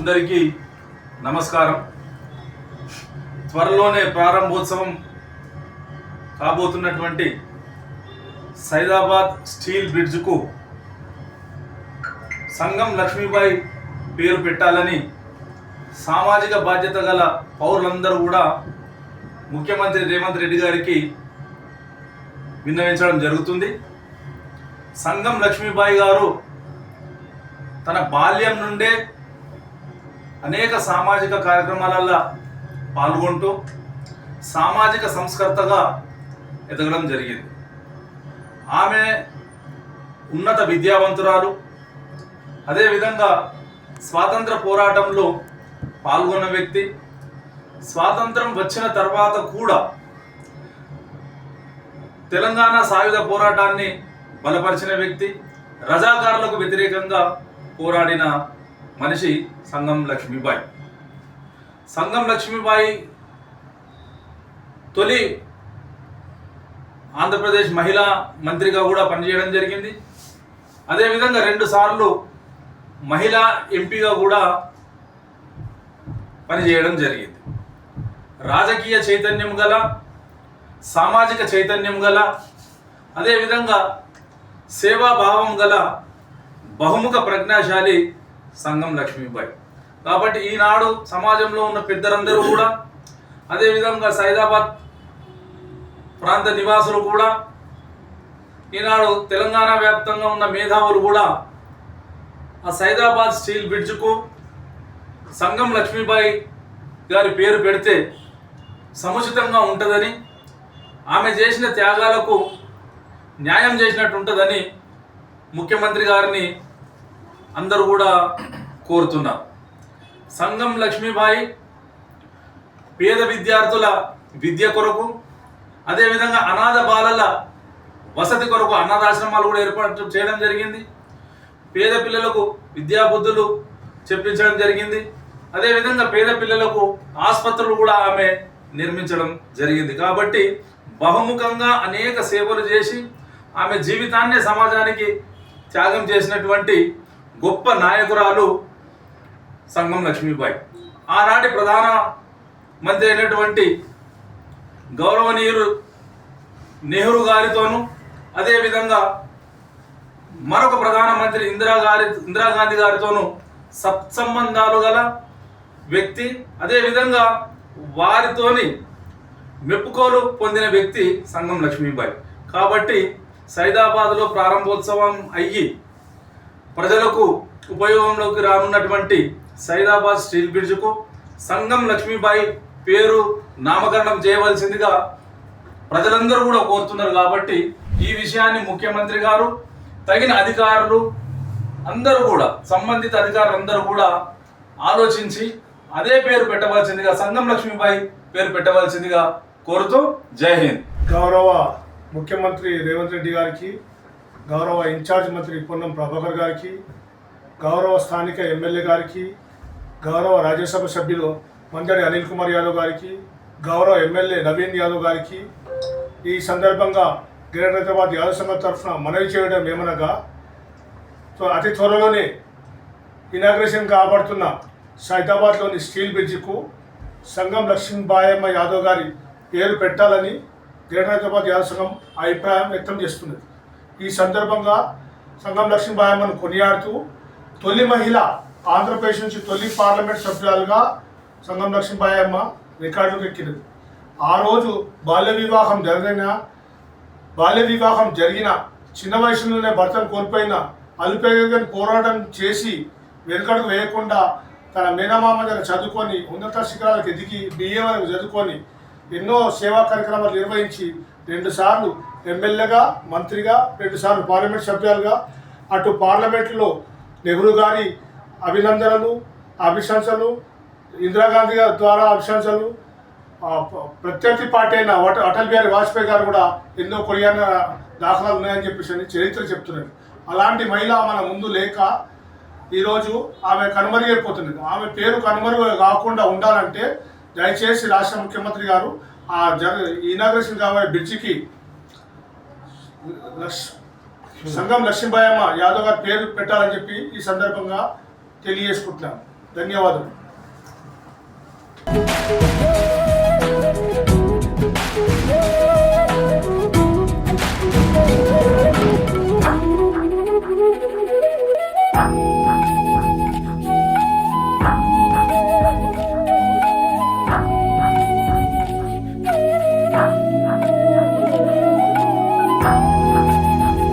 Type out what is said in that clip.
అందరికీ నమస్కారం. త్వరలోనే ప్రారంభోత్సవం కాబోతున్నటువంటి సైదాబాద్ స్టీల్ బ్రిడ్జ్కు సంగం లక్ష్మీబాయి పేరు పెట్టాలని సామాజిక బాధ్యత గల పౌరులందరూ కూడా ముఖ్యమంత్రి రేవంత్ రెడ్డి గారికి విన్నవించడం జరుగుతుంది. సంగం లక్ష్మీబాయి గారు తన బాల్యం నుండే అనేక సామాజిక కార్యక్రమాలలో పాల్గొంటూ సామాజిక సంస్కర్తగా ఎదగడం జరిగింది. ఆమె ఉన్నత విద్యావంతురాలు. అదేవిధంగా స్వాతంత్ర పోరాటంలో పాల్గొన్న వ్యక్తి. స్వాతంత్రం వచ్చిన తర్వాత కూడా తెలంగాణ సాయుధ పోరాటాన్ని బలపరిచిన వ్యక్తి. రజాకారులకు వ్యతిరేకంగా పోరాడిన మనిషి సంగం లక్ష్మీబాయి. సంగం లక్ష్మీబాయి తొలి ఆంధ్రప్రదేశ్ మహిళా మంత్రిగా కూడా పనిచేయడం జరిగింది. అదేవిధంగా 2 సార్లు మహిళా ఎంపీగా కూడా పనిచేయడం జరిగింది. రాజకీయ చైతన్యం గల, సామాజిక చైతన్యం గల, అదేవిధంగా సేవాభావం గల బహుముఖ ప్రజ్ఞాశాలి సంగం లక్ష్మీబాయి. కాబట్టి ఈనాడు సమాజంలో ఉన్న పెద్దలందరూ కూడా, అదేవిధంగా సైదాబాద్ ప్రాంత నివాసులు కూడా, ఈనాడు తెలంగాణ వ్యాప్తంగా ఉన్న మేధావులు కూడా ఆ సైదాబాద్ స్టీల్ బ్రిడ్జ్కు సంగం లక్ష్మీబాయి గారి పేరు పెడితే సముచితంగా ఉంటుందని, ఆమె చేసిన త్యాగాలకు న్యాయం చేసినట్టు ఉంటుందని ముఖ్యమంత్రి గారిని అందరూ కూడా కోరుతున్నారు. సంగం లక్ష్మీబాయి పేద విద్యార్థుల విద్య కొరకు, అదేవిధంగా అనాథ బాలల వసతి కొరకు అనాథాశ్రమాలు కూడా ఏర్పాటు చేయడం జరిగింది. పేద పిల్లలకు విద్యాబుద్ధులు చెప్పించడం జరిగింది. అదేవిధంగా పేద పిల్లలకు ఆసుపత్రులు కూడా ఆమె నిర్మించడం జరిగింది. కాబట్టి బహుముఖంగా అనేక సేవలు చేసి ఆమె జీవితాన్నే సమాజానికి త్యాగం చేసినటువంటి గొప్ప నాయకురాలు సంగం లక్ష్మీబాయి. ఆనాటి ప్రధాన మంత్రి అయినటువంటి గౌరవనీయులు నెహ్రూ గారితోనూ, అదేవిధంగా మరొక ప్రధానమంత్రి ఇందిరాగాంధీ గారితోనూ సత్సంబంధాలు గల వ్యక్తి. అదేవిధంగా వారితోని మెప్పుకోలు పొందిన వ్యక్తి సంగం లక్ష్మీబాయి. కాబట్టి సైదాబాద్లో ప్రారంభోత్సవం అయ్యి ప్రజలకు ఉపయోగంలోకి రానున్నటువంటి సైదాబాద్ స్టీల్ బ్రిడ్జ్కు సంగం లక్ష్మీబాయి పేరు నామకరణం చేయవలసిందిగా ప్రజలందరూ కూడా కోరుతున్నారు. కాబట్టి ఈ విషయాన్ని ముఖ్యమంత్రి గారు, తగిన అధికారులు అందరూ కూడా, సంబంధిత అధికారులందరూ కూడా ఆలోచించి అదే పేరు పెట్టవలసిందిగా, సంగం లక్ష్మీబాయి పేరు పెట్టవలసిందిగా కోరుతూ జై హింద్. గౌరవ ముఖ్యమంత్రి రేవంత్ రెడ్డి గారికి, గౌరవ ఇన్ఛార్జ్ మంత్రి పొన్నం ప్రభాకర్ గారికి, గౌరవ స్థానిక ఎమ్మెల్యే గారికి, గౌరవ రాజ్యసభ సభ్యులు మందడి అనిల్ కుమార్ యాదవ్ గారికి, గౌరవ ఎమ్మెల్యే నవీన్ యాదవ్ గారికి ఈ సందర్భంగా గ్రేటర్ హైదరాబాద్ యాదవ్ సంఘం తరఫున మనవి చేయడం ఏమనగా, అతి త్వరలోనే ఇనాగ్రేషన్ కాబడుతున్న సైదాబాద్లోని స్టీల్ బ్రిడ్జ్కు సంగం లక్ష్మీబాయమ్మ యాదవ్ గారి పేరు పెట్టాలని గ్రేటర్ హైదరాబాద్ యాదవ్ సంఘం అభిప్రాయం వ్యక్తం చేస్తున్నది. ఈ సందర్భంగా సంగం లక్ష్మీబాయమ్మను కొనియాడుతూ తొలి మహిళ, ఆంధ్రప్రదేశ్ నుంచి తొలి పార్లమెంట్ సభ్యురాలుగా సంగం లక్ష్మీబాయమ్మ రికార్డులకు ఎక్కినది. ఆ రోజు బాల్య వివాహం జరిగిన చిన్న వయసులోనే భర్తను కోల్పోయిన అల్పేగని పోరాటం చేసి వెనుకడుగు వేయకుండా తన మేనమామ దగ్గర చదువుకొని ఉన్నత శిఖరాలకు ఎదిగి బిఏ వరకు చదువుకొని ఎన్నో సేవా కార్యక్రమాలు నిర్వహించి 2 సార్లు ఎమ్మెల్యేగా, మంత్రిగా, 2 సార్లు పార్లమెంట్ సభ్యులుగా, అటు పార్లమెంట్లో నెహ్రూ గారి అభినందనలు, అభిశంసలు, ఇందిరాగాంధీ గారి ద్వారా అభిశంసలు, ప్రత్యర్థి పార్టీ అయిన అటల్ బిహారీ వాజ్పేయి గారు కూడా ఎన్నో కొనియాడిన దాఖలాలు ఉన్నాయని చెప్పేసి చరిత్ర చెప్తున్నారు. అలాంటి మహిళ మన ముందు లేక ఈరోజు ఆమె కనుమరుగైపోతుంది. ఆమె పేరు కనుమరుగు కాకుండా ఉండాలంటే దయచేసి రాష్ట్ర ముఖ్యమంత్రి గారు ఆ ఇనాగ్రేషన్ కాబోయే బ్రిడ్జికి సంగం లక్ష్మీబాయమ్మ యాదవ్ గారి పేరు పెట్టాలని చెప్పి ఈ సందర్భంగా తెలియజేసుకుంటున్నాను. ధన్యవాదాలు. Thank you.